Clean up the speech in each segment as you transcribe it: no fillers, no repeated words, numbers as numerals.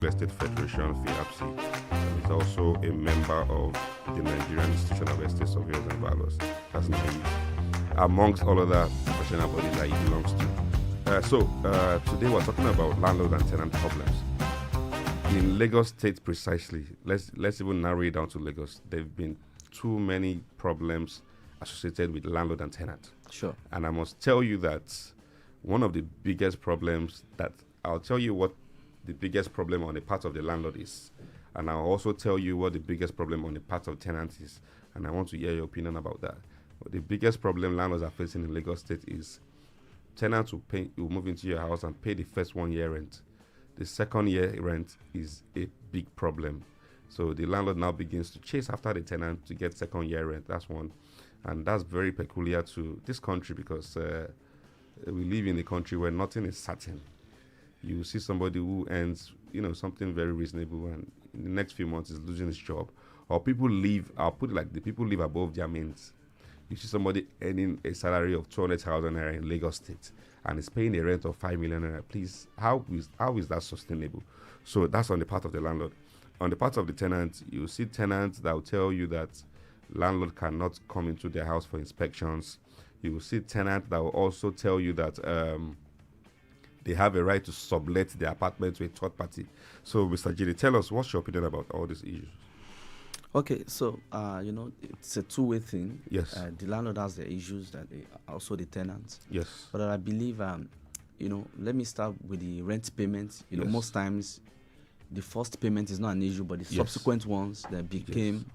Estate Federation, FIAPSI, and is also a member of the Nigerian Institution of Estate Surveyors and Valuers. That's NIE, amongst all other professional bodies that he belongs to. Today we're talking about landlord and tenant problems. In Lagos State precisely, let's even narrow it down to Lagos. There have been too many problems associated with landlord and tenant. Sure. And I must tell you that one of the biggest problems that I'll tell you what the biggest problem on the part of the landlord is. And I'll also tell you what the biggest problem on the part of tenants is. And I want to hear your opinion about that. But the biggest problem landlords are facing in Lagos State is tenants will move into your house and pay the first 1 year rent. The second year rent is a big problem. So the landlord now begins to chase after the tenant to get second year rent. That's one. And that's very peculiar to this country because we live in a country where nothing is certain. You see somebody who earns, something very reasonable, and in the next few months is losing his job, or people live. I'll put it like the people live above their means. You see somebody earning a salary of 200,000 naira in Lagos State, and is paying a rent of 5 million naira. Please, how is that sustainable? So that's on the part of the landlord. On the part of the tenant, you see tenants that will tell you that landlord cannot come into their house for inspections. You will see tenants that will also tell you that they have a right to sublet their apartment to a third party. So, Mr. Jide, tell us, what's your opinion about all these issues? Okay, so, it's a two-way thing. Yes. The landlord has the issues, that also the tenants. Yes. But I believe, let me start with the rent payment. Yes. Most times, the first payment is not an issue, but the subsequent ones that became,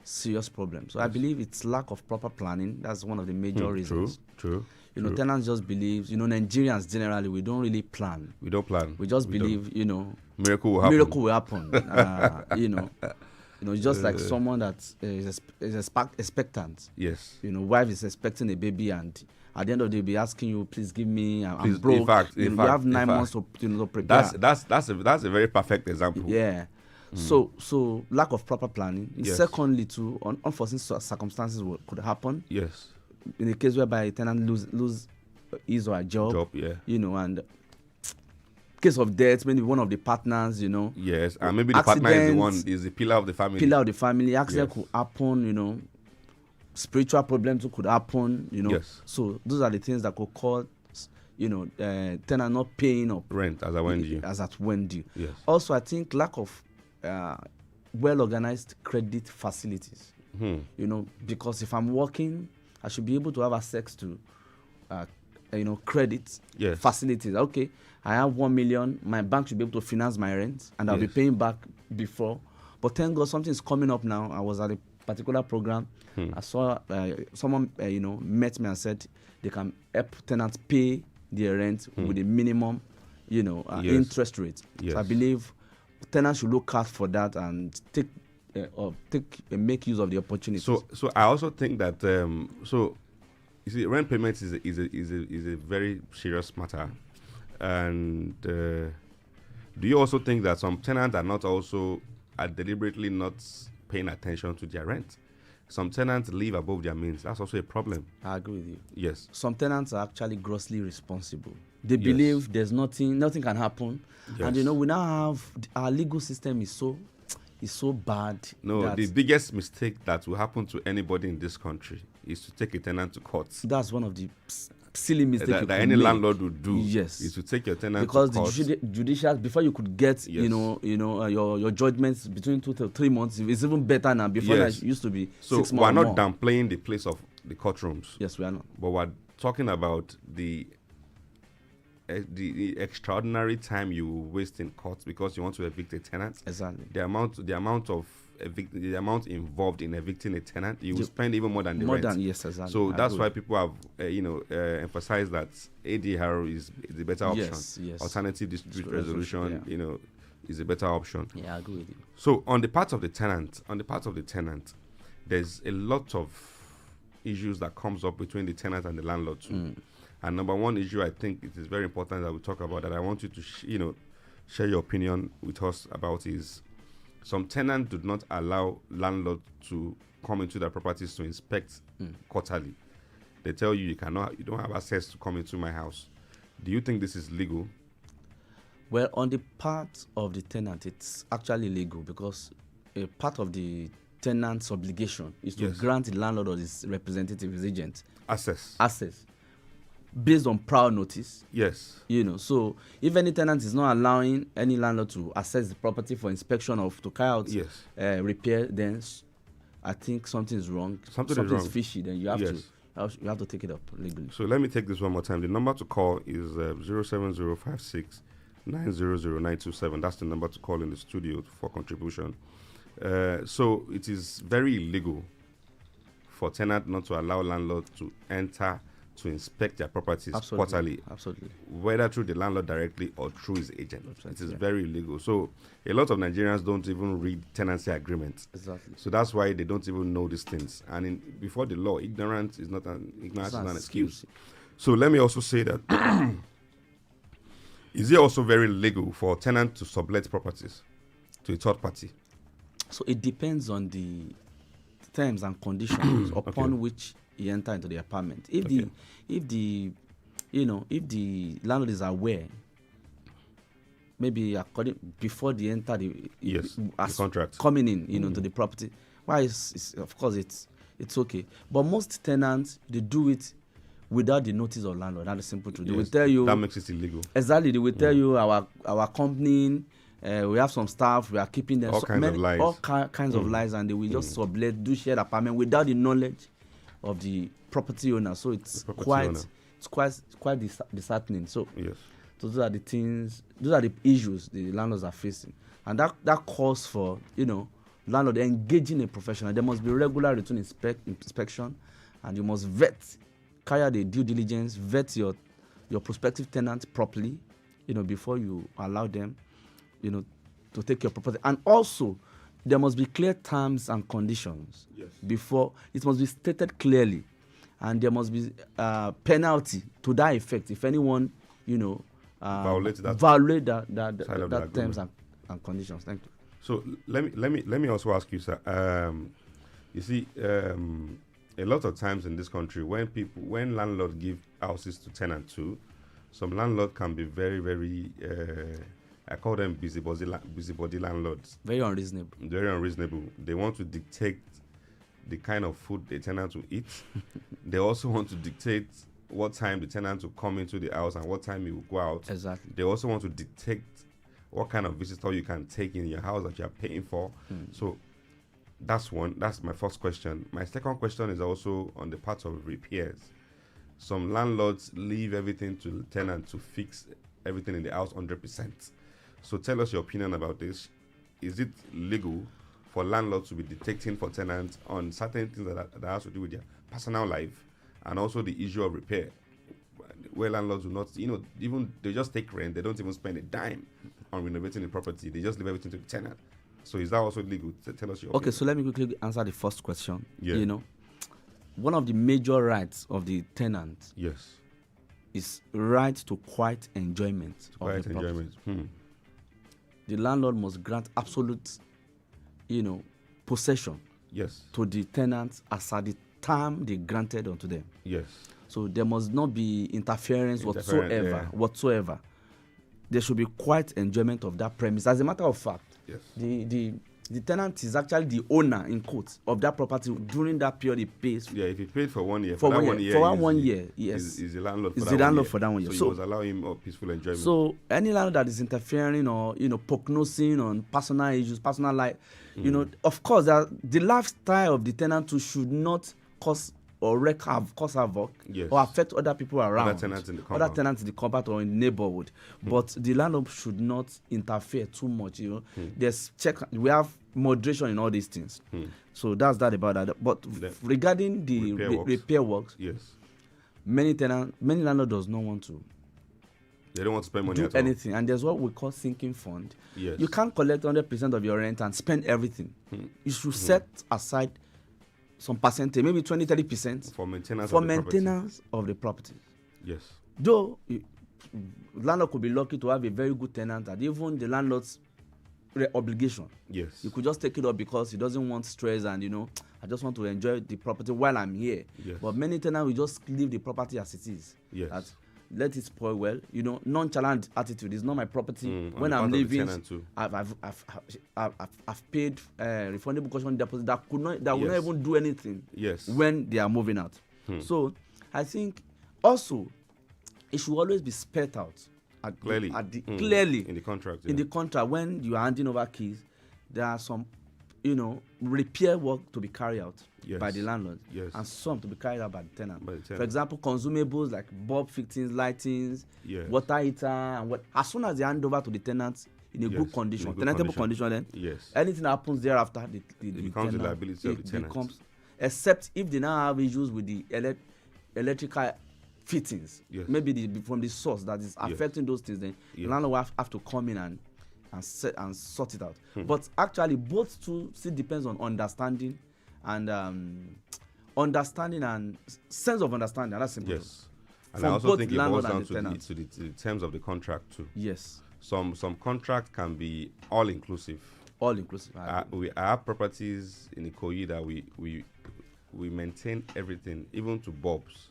serious problems. So I believe it's lack of proper planning. That's one of the major reasons. True. Tenants just believe, Nigerians generally, we don't really plan. We don't plan. We just believe, miracle will happen. Miracle will happen. Just like someone that is expectant. Yes. Wife is expecting a baby, and at the end of the day, be asking you, please give me. I'm broke. In fact, you have 9 months to prepare. That's a very perfect example. Yeah. So lack of proper planning. Yes. Secondly, too, unforeseen circumstances could happen. Yes. In a case whereby a tenant lose his or her job. Yeah. And case of death, maybe one of the partners, Yes, and maybe the partner is the pillar of the family. Accident could happen, spiritual problems could happen, Yes. So those are the things that could cause, tenant not paying up rent as at when due. Yes. Also, I think lack of well-organized credit facilities. Because if I'm working, I should be able to have access to, credit facilities. Okay, I have 1 million. My bank should be able to finance my rent, and I'll be paying back before. But thank God, something is coming up now. I was at a particular program. I saw someone, met me and said they can help tenants pay their rent with a minimum, interest rate. Yes. So I believe tenants should look out for that and make use of the opportunity. So I also think that you see, rent payments is a very serious matter, and do you also think that some tenants are deliberately not paying attention to their rent? Some tenants live above their means. That's also a problem. I agree with you. Yes. Some tenants are actually grossly responsible. They believe there's nothing can happen. Yes. And we now have our legal system is so bad. No, the biggest mistake that will happen to anybody in this country is to take a tenant to court. That's one of the silly mistakes that any landlord would do. Yes, is to take your tenant because to court. The judicial, before you could get your judgments between 2 to 3 months, it's even better now. Before that, it used to be 6 months. So we're not downplaying the place of the courtrooms. Yes, we are not. But we're talking about the extraordinary time you waste in court because you want to evict a tenant. Exactly. The amount involved in evicting a tenant, you will spend even more than the rent. Yes, exactly. So that's why people have emphasized that ADR is the better option. Yes. Alternative dispute resolution, is a better option. Yeah, I agree with you. So on the part of the tenant, there's a lot of issues that comes up between the tenant and the landlord too. And number one issue, I think it is very important that we talk about, that I want you to share your opinion with us about, is some tenants do not allow landlords to come into their properties to inspect quarterly. They tell you you don't have access to come into my house. Do you think this is legal? Well, on the part of the tenant, it's actually legal because a part of the tenant's obligation is to grant the landlord or his representative, his agent, access based on prior notice. Yes. So if any tenant is not allowing any landlord to access the property for inspection or to carry out repair, then I think something is wrong. Something is wrong. Fishy. Then you have to take it up legally. So let me take this one more time. The number to call is 07056 900 That's the number to call in the studio for contribution. So it is very illegal for tenant not to allow landlord to enter to inspect their properties quarterly. Absolutely. Whether through the landlord directly or through his agent. It is very illegal. So a lot of Nigerians don't even read tenancy agreements. Exactly. So that's why they don't even know these things. And before the law, ignorance is not an excuse. So let me also say that is it also very legal for a tenant to sublet properties to a third party? So it depends on the terms and conditions upon which you enter into the apartment. If the landlord is aware, maybe before they enter the contract coming in, to the property, of course it's okay. But most tenants, they do it without the notice of landlord. That's simple truth. They will tell you that makes it illegal. Exactly. They will tell you our company. We have some staff. We are keeping them. All kinds of lies, and they will just sublet, do shared apartment without the knowledge of the property owner. So it's quite disheartening. So those are the things. Those are the issues the landlords are facing, and that calls for landlord engaging a professional. There must be regular return inspection, and you must carry out the due diligence, vet your prospective tenant properly, before you allow them to take your property. And also, there must be clear terms and conditions before. It must be stated clearly, and there must be penalty to that effect if anyone, violate that terms and conditions. Thank you. So let me also ask you, sir. You see, a lot of times in this country, when landlords give houses to tenants too, some landlords can be very, very I call them busybody landlords. Very unreasonable. Very unreasonable. They want to dictate the kind of food the tenant will eat. They also want to dictate what time the tenant will come into the house and what time he will go out. Exactly. They also want to dictate what kind of visitor you can take in your house that you are paying for. So that's one. That's my first question. My second question is also on the part of repairs. Some landlords leave everything to the tenant to fix everything in the house 100%. So tell us your opinion about this. Is it legal for landlords to be dictating for tenants on certain things that has to do with their personal life, and also the issue of repair, where landlords do not, even they just take rent, they don't even spend a dime on renovating the property, they just leave everything to the tenant. So is that also legal? Tell us your opinion. So let me quickly answer the first question. One of the major rights of the tenant is right to quiet enjoyment of the property. The landlord must grant absolute, possession to the tenants as at the time they granted unto them. So there must not be interference whatsoever. There should be quiet enjoyment of that premise. As a matter of fact, the tenant is actually the owner, in quotes, of that property during that period he pays. If he paid for 1 year, for one year, is the landlord for that 1 year. So you must allow him a peaceful enjoyment. So any landlord that is interfering or prognosing on personal issues, personal life, of course, the lifestyle of the tenant too should not cause havoc or affect other people around, other tenants in the compound or in the neighborhood. But the landlord should not interfere too much. There's we have moderation in all these things. So that's that about that. But regarding the repair works, many landlords does not want to. They don't want to spend money at anything, and there's what we call sinking fund. You can't collect 100% of your rent and spend everything. You should set aside some percentage, maybe 20-30% for maintenance of the property. Though landlord could be lucky to have a very good tenant, and even the landlord's obligation. You could just take it up because he doesn't want stress, and I just want to enjoy the property while I'm here. But many tenants will just leave the property as it is. let it spoil well. You know, nonchalant attitude is not my property. On When the I'm part of the leaving, tenant too. I've paid refundable caution deposit that will not Yes. even do anything Yes. when they are moving out. So I think also it should always be spelled out Clearly. clearly In the contract. in the contract. When you are handing over keys, there are some, you know, repair work to be carried out Yes. by the landlord, Yes. and some to be carried out by the tenant. By the tenant. For example, consumables like bulb fittings, lightings, Yes. water heater, and what. As soon as they hand over to the tenants in a Yes, good condition, in a good tenantable condition. condition, then Yes. anything that happens thereafter, the becomes the tenant, liability of the it tenant. becomes, except if they now have issues with the electrical fittings, Yes. maybe from the source that is affecting those things, then the Yes. landlord will have to come in and sort it out. But actually, both two still depends on understanding and sense of understanding. And that's simple. Yes. And From I also both think it landlord boils down and the tenant. to the terms of the contract too. Yes, Some contract can be all inclusive. all inclusive. We have properties in Ikoyi that we maintain everything, even to bulbs.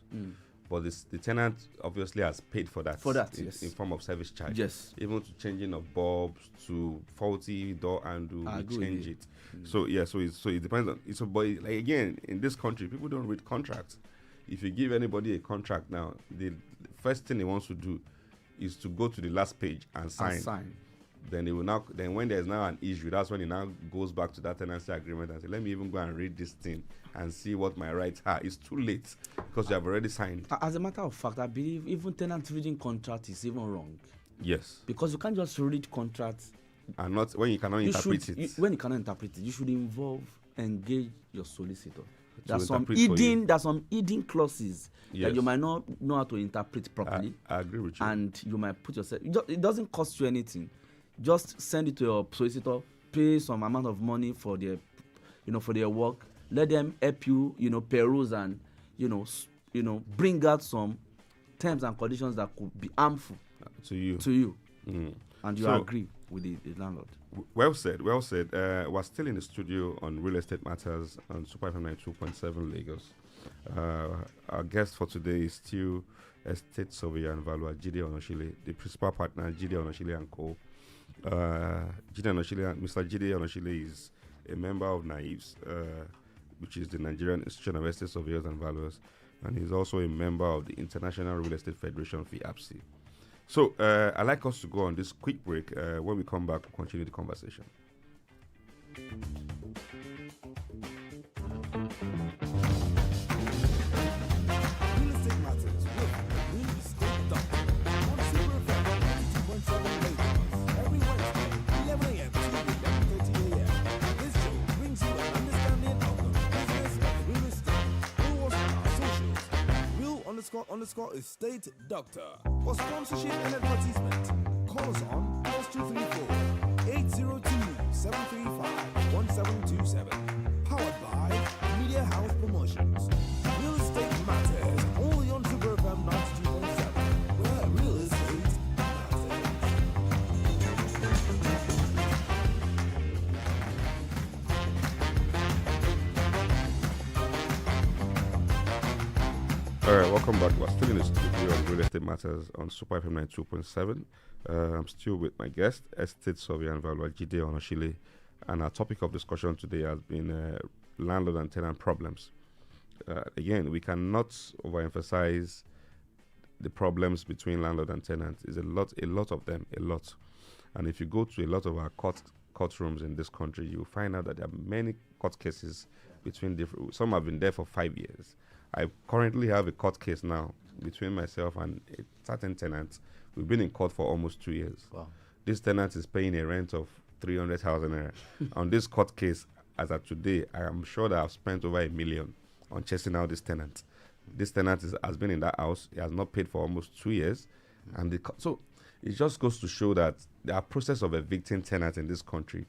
But the tenant obviously has paid for that. Yes. In form of service charge. Yes. Even to changing of bulbs, to faulty door handle, we agree with change you. it. So yeah, so it depends on it's a boy. Like again, in this country, people don't read contracts. If you give anybody a contract now, the first thing he wants to do is to go to the last page and sign. Then they will now. Then when there's now an issue, that's when he now goes back to that tenancy agreement and say, "Let me even go and read this thing and see what my rights are." It's too late because you have already signed. As a matter of fact, I believe even tenant reading contract is even wrong, Yes, because you can't just read contracts. and not when you cannot interpret it. When you cannot interpret it, you should engage your solicitor. There's some hidden clauses Yes. that you might not know how to interpret properly, I agree with you. and you might put yourself. It doesn't cost you anything. Just send it to your solicitor, pay some amount of money for their work. Let them help you, peruse and bring out some terms and conditions that could be harmful to you. And you So- agree with the landlord. Well said. We're still in the studio on Real Estate Matters on Super FM 92.7 Lagos. Our guest for today is still Estate Surveyor and Valuer Jide Onasile, the principal partner Jide Onasile and Co. Mr. Jide Onasile is a member of NAIVS, which is the Nigerian Institution of Estate Surveyors and Valuers, and he's also a member of the International Real Estate Federation, FIAPSI. So I'd like us to go on this quick break. When we come back, we'll continue the conversation. Real Estate Matters with Real Estate Doctor on Super FM 92.7 Lagos every Wednesday, 11 a.m. to 11:30 a.m. This show brings you an understanding of the business of real estate. Follow us on our socials, Real_estate Doctor. For sponsorship and advertisement, call us on +234 802 735 1727. Powered by Media House Promotions. Real Estate Matters, only on Super FM 92.7, where real estate matters. All right, welcome back. We're still in the studio on Real Estate Matters on Super FM 92.7. I'm still with my guest, Estate Surveyor and Valuer Jide Onasile, and our topic of discussion today has been landlord and tenant problems. Again, we cannot overemphasize the problems between landlord and tenant. Is a lot of them. And if you go to a lot of our courtrooms in this country, you'll find out that there are many court cases between different. Some have been there for 5 years. I currently have a court case now between myself and a certain tenant. We've been in court for almost 2 years. Wow. This tenant is paying a rent of 300,000 naira. On this court case, as of today, I am sure that I've spent over 1 million on chasing out this tenant. This tenant has been in that house. He has not paid for almost 2 years. And so it just goes to show that the process of evicting tenants in this country